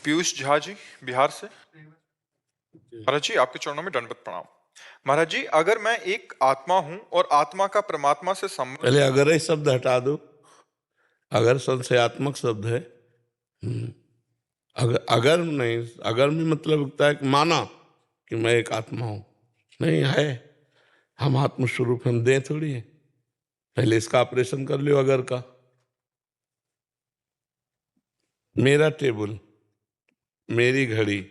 पीयूष झा जी बिहार से। महाराज जी आपके चरणों में दंडवत प्रणाम। महाराज जी, अगर मैं एक आत्मा हूं और आत्मा का परमात्मा से संबंध, पहले अगर ही शब्द हटा दो। अगर संशयात्मक शब्द है। अगर नहीं, अगर में मतलब होता है कि माना कि मैं एक आत्मा हूं। नहीं है, हम आत्मस्वरूप, हम देह थोड़ी है। पहले इसका ऑपरेशन कर लो। अगर का मेरा टेबल, मेरी घड़ी,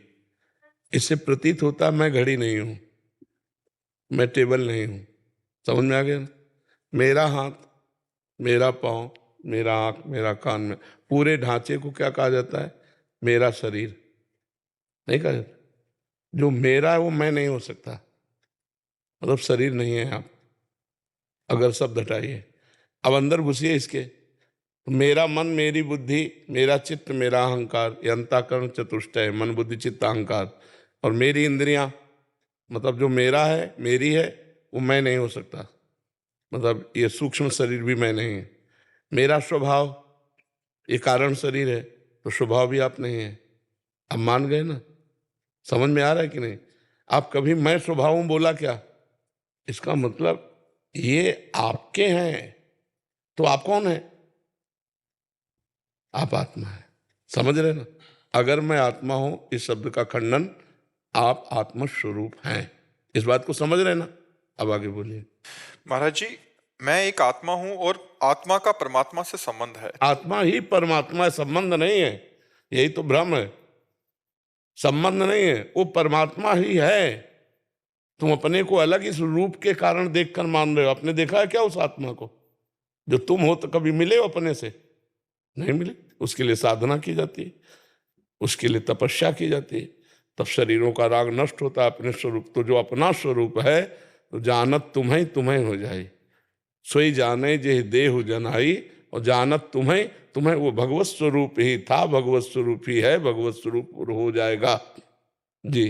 इससे प्रतीत होता है मैं घड़ी नहीं हूं, मैं टेबल नहीं हूं। समझ में आ गया ना? मेरा हाथ, मेरा पाँव, मेरा आंख, मेरा कान, में पूरे ढांचे को क्या कहा जाता है? मेरा शरीर नहीं कहा जाता। जो मेरा है वो मैं नहीं हो सकता, मतलब शरीर नहीं है आप। अगर शब्द हटाइए, अब अंदर घुसिए इसके। तो मेरा मन, मेरी बुद्धि, मेरा चित्त, मेरा अहंकार, ये अंतःकरण चतुष्टय, मन बुद्धि चित्त अहंकार, और मेरी इंद्रियां, मतलब जो मेरा है, मेरी है, वो मैं नहीं हो सकता। मतलब ये सूक्ष्म शरीर भी मैं नहीं है। मेरा स्वभाव, ये कारण शरीर है, तो स्वभाव भी आप नहीं है। अब मान गए ना? समझ में आ रहा है कि नहीं? आप कभी मैं स्वभाव हूं बोला क्या? इसका मतलब ये आपके हैं, तो आप कौन है? आप आत्मा है। समझ रहे ना? अगर मैं आत्मा हूं, इस शब्द का खंडन, आप आत्म स्वरूप हैं। इस बात को समझ रहे ना? अब आगे बोलिए। महाराज जी मैं एक आत्मा हूं और आत्मा का परमात्मा से संबंध है। आत्मा ही परमात्मा है, संबंध नहीं है। यही तो भ्रम है। संबंध नहीं है, वो परमात्मा ही है। तुम अपने को अलग इस रूप के कारण देखकर मान रहे हो। आपने देखा है क्या उस आत्मा को? जो तुम हो तो कभी मिले हो अपने से? नहीं मिले। उसके लिए साधना की जाती है, उसके लिए तपस्या की जाती है, तब शरीरों का राग नष्ट होता है। अपने स्वरूप, तो जो अपना स्वरूप है, तो जानत तुम्हें तुम्हें हो जाए, सोई जाने जे देहु जनाई, और जानत तुम्हें तुम्हें, वो भगवत स्वरूप ही था, भगवत स्वरूप ही है, भगवत स्वरूप हो जाएगा। जी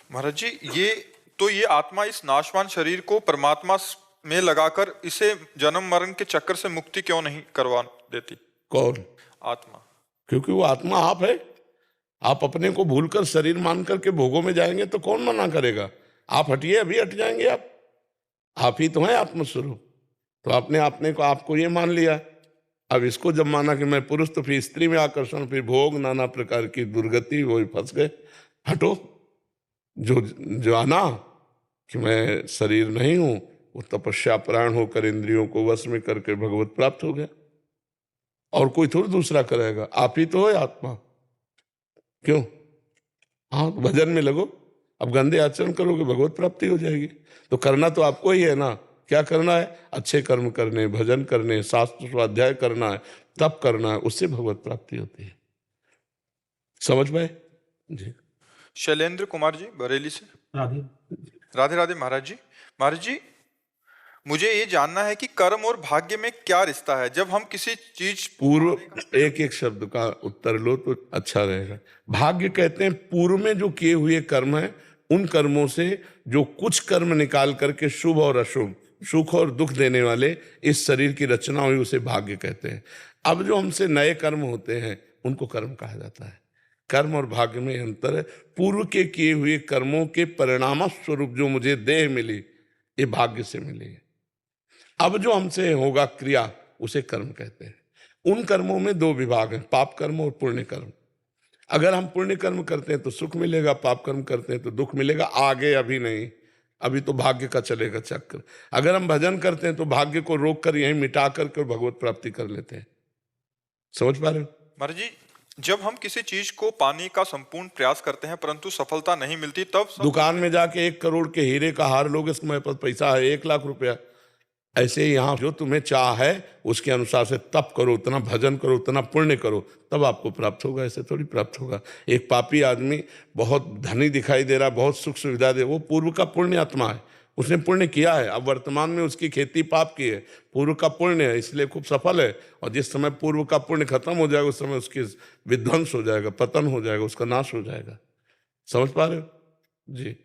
महाराज जी ये आत्मा इस नाशवान शरीर को परमात्मा में लगाकर इसे जन्म मरण के चक्कर से मुक्ति क्यों नहीं करवा देती? कौन? आत्मा। क्योंकि वो आत्मा आप है। आप अपने को भूलकर शरीर मान करके भोगों में जाएंगे तो कौन मना करेगा? आप हटिए, अभी हट जाएंगे आप ही तो हैं आत्मस्वरूप। तो आपने अपने को, आपको ये मान लिया। अब इसको जब माना कि मैं पुरुष, तो फिर स्त्री में आकर्षण, फिर भोग, नाना प्रकार की दुर्गति, वही फंस गए। हटो। जो जाना कि मैं शरीर नहीं हूं, वो तपस्या प्राण होकर इंद्रियों को वश में करके भगवत प्राप्त हो गया। और कोई थोड़ी दूसरा करेगा, आप ही तो है आत्मा। क्यों? हाँ, तो भजन में लगो। अब गंदे आचरण करोगे, भगवत प्राप्ति हो जाएगी। तो करना तो आपको ही है ना। क्या करना है? अच्छे कर्म करने, भजन करने, शास्त्र स्वाध्याय करना है, तप करना है, उससे भगवत प्राप्ति होती है। समझ पाए? जी। शैलेंद्र कुमार जी बरेली से। राधे राधे राधे महाराज जी। महाराज जी मुझे ये जानना है कि कर्म और भाग्य में क्या रिश्ता है? जब हम किसी चीज पूर्व, एक एक शब्द का उत्तर लो तो अच्छा रहेगा। भाग्य कहते हैं पूर्व में जो किए हुए कर्म हैं, उन कर्मों से जो कुछ कर्म निकाल करके शुभ और अशुभ, सुख और दुख देने वाले इस शरीर की रचना हुई, उसे भाग्य कहते हैं। अब जो हमसे नए कर्म होते हैं, उनको कर्म कहा जाता है। कर्म और भाग्य में अंतर है। पूर्व के किए हुए कर्मों के परिणाम स्वरूप जो मुझे देह मिली, ये भाग्य से मिली है। अब जो हमसे होगा क्रिया, उसे कर्म कहते हैं। उन कर्मों में दो विभाग हैं, पाप कर्म और पुण्य कर्म। अगर हम पुण्य कर्म करते हैं तो सुख मिलेगा, पाप कर्म करते हैं तो दुख मिलेगा। आगे अभी नहीं, अभी तो भाग्य का चलेगा चक्र। अगर हम भजन करते हैं तो भाग्य को रोक कर यहीं मिटा करके भगवत प्राप्ति कर लेते हैं। समझ पा रहे हो? महाराज जी जब हम किसी चीज को पाने का संपूर्ण प्रयास करते हैं परंतु सफलता नहीं मिलती, तब दुकान में जाके 1 करोड़ के हीरे का हार लोगे, मेरे पास पैसा है 1 लाख रुपया। ऐसे ही यहाँ जो तुम्हें चाह है, उसके अनुसार से तप करो, उतना भजन करो, उतना पुण्य करो, तब आपको प्राप्त होगा। ऐसे थोड़ी प्राप्त होगा। एक पापी आदमी बहुत धनी दिखाई दे रहा, बहुत सुख सुविधा दे, वो पूर्व का पुण्य आत्मा है, उसने पुण्य किया है। अब वर्तमान में उसकी खेती पाप की है, पूर्व का पुण्य है, इसलिए खूब सफल है। और जिस समय पूर्व का पुण्य खत्म हो जाएगा, उस समय उसकी विध्वंस हो जाएगा, पतन हो जाएगा, उसका नाश हो जाएगा। समझ पा रहे हो? जी।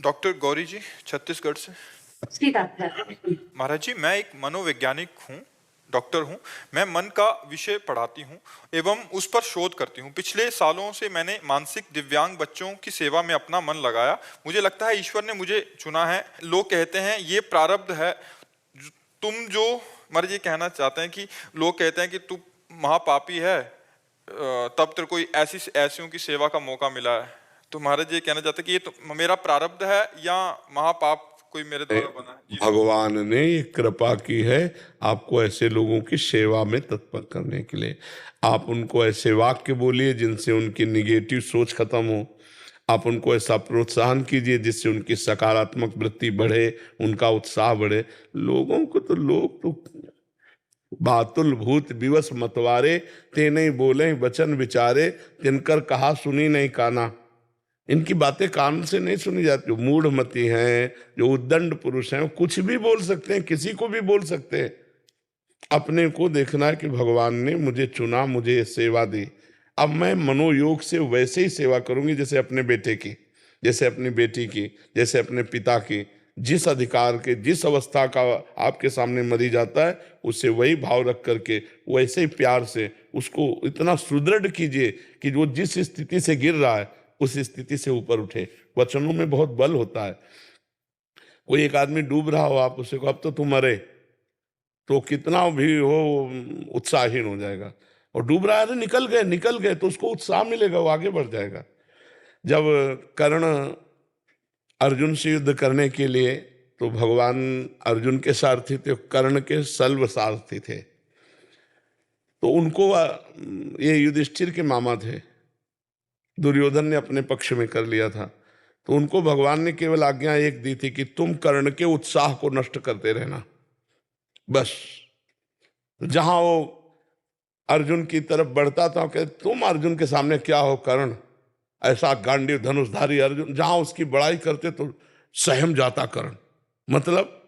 डॉक्टर गौरी जी छत्तीसगढ़ से। महाराज जी मैं एक मनोवैज्ञानिक हूँ डॉक्टर हूँ। मैं मन का विषय पढ़ाती हूँ एवं उस पर शोध करती हूँ। पिछले सालों से मैंने मानसिक दिव्यांग बच्चों की सेवा में अपना मन लगाया। मुझे लगता है ईश्वर ने मुझे चुना है। लोग कहते हैं ये प्रारब्ध है। तुम जो महाराज ये कहना चाहते हैं कि लोग कहते हैं कि तू महापापी है, तब तेरे कोई ऐसियों की सेवा का मौका मिला है। तो महाराज ये कहना चाहते हैं कि ये तो मेरा प्रारब्ध है या महापाप कोई मेरे द्वारा बना है? जी। भगवान ने ये कृपा की है आपको ऐसे लोगों की सेवा में तत्पर करने के लिए। आप उनको ऐसे वाक्य बोलिए जिनसे उनकी निगेटिव सोच खत्म हो। आप उनको ऐसा प्रोत्साहन कीजिए जिससे उनकी सकारात्मक वृत्ति बढ़े, उनका उत्साह बढ़े। लोगों को तो लोग तो बातुल भूत विवश मतवारे, ते नहीं बोले वचन विचारे, तिनकर कहा सुनी नहीं काना। इनकी बातें कान से नहीं सुनी जाती। जो मूढ़मती हैं, जो उद्दंड पुरुष हैं, वो कुछ भी बोल सकते हैं, किसी को भी बोल सकते हैं। अपने को देखना है कि भगवान ने मुझे चुना, मुझे ये सेवा दी। अब मैं मनोयोग से वैसे ही सेवा करूंगी जैसे अपने बेटे की, जैसे अपनी बेटी की, जैसे अपने पिता की। जिस अधिकार के, जिस अवस्था का आपके सामने मरीज आता है, उससे वही भाव रख करके वैसे ही प्यार से उसको इतना सुदृढ़ कीजिए कि वो जिस स्थिति से गिर रहा है उस स्थिति से ऊपर उठे। वचनों में बहुत बल होता है। कोई एक आदमी डूब रहा हो, आप उसे को अब तो तू मरे, तो कितना भी हो उत्साहहीन हो जाएगा। और डूब रहा है, निकल गए तो उसको उत्साह मिलेगा, वो आगे बढ़ जाएगा। जब कर्ण अर्जुन से युद्ध करने के लिए, तो भगवान अर्जुन के सारथी थे, कर्ण के सल्व सारथी थे। तो उनको ये युधिष्ठिर के मामा थे, दुर्योधन ने अपने पक्ष में कर लिया था। तो उनको भगवान ने केवल आज्ञा एक दी थी कि तुम कर्ण के उत्साह को नष्ट करते रहना, बस। जहां वो अर्जुन की तरफ बढ़ता था, कहते तुम अर्जुन के सामने क्या हो कर्ण, ऐसा गांडीव धनुषधारी अर्जुन। जहां उसकी बड़ाई करते तो सहम जाता कर्ण। मतलब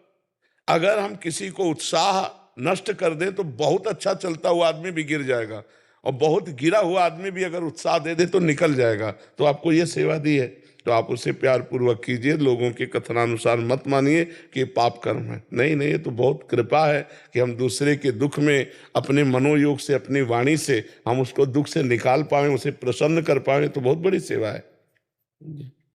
अगर हम किसी को उत्साह नष्ट कर दें तो बहुत अच्छा चलता हुआ आदमी भी गिर जाएगा, और बहुत गिरा हुआ आदमी भी अगर उत्साह दे दे तो निकल जाएगा। तो आपको ये सेवा दी है तो आप उसे प्यार पूर्वक कीजिए। लोगों के कथनानुसार मत मानिए कि ये पाप कर्म है। नहीं, ये तो बहुत कृपा है कि हम दूसरे के दुख में अपने मनोयोग से, अपनी वाणी से हम उसको दुख से निकाल पाए, उसे प्रसन्न कर पाए, तो बहुत बड़ी सेवा है।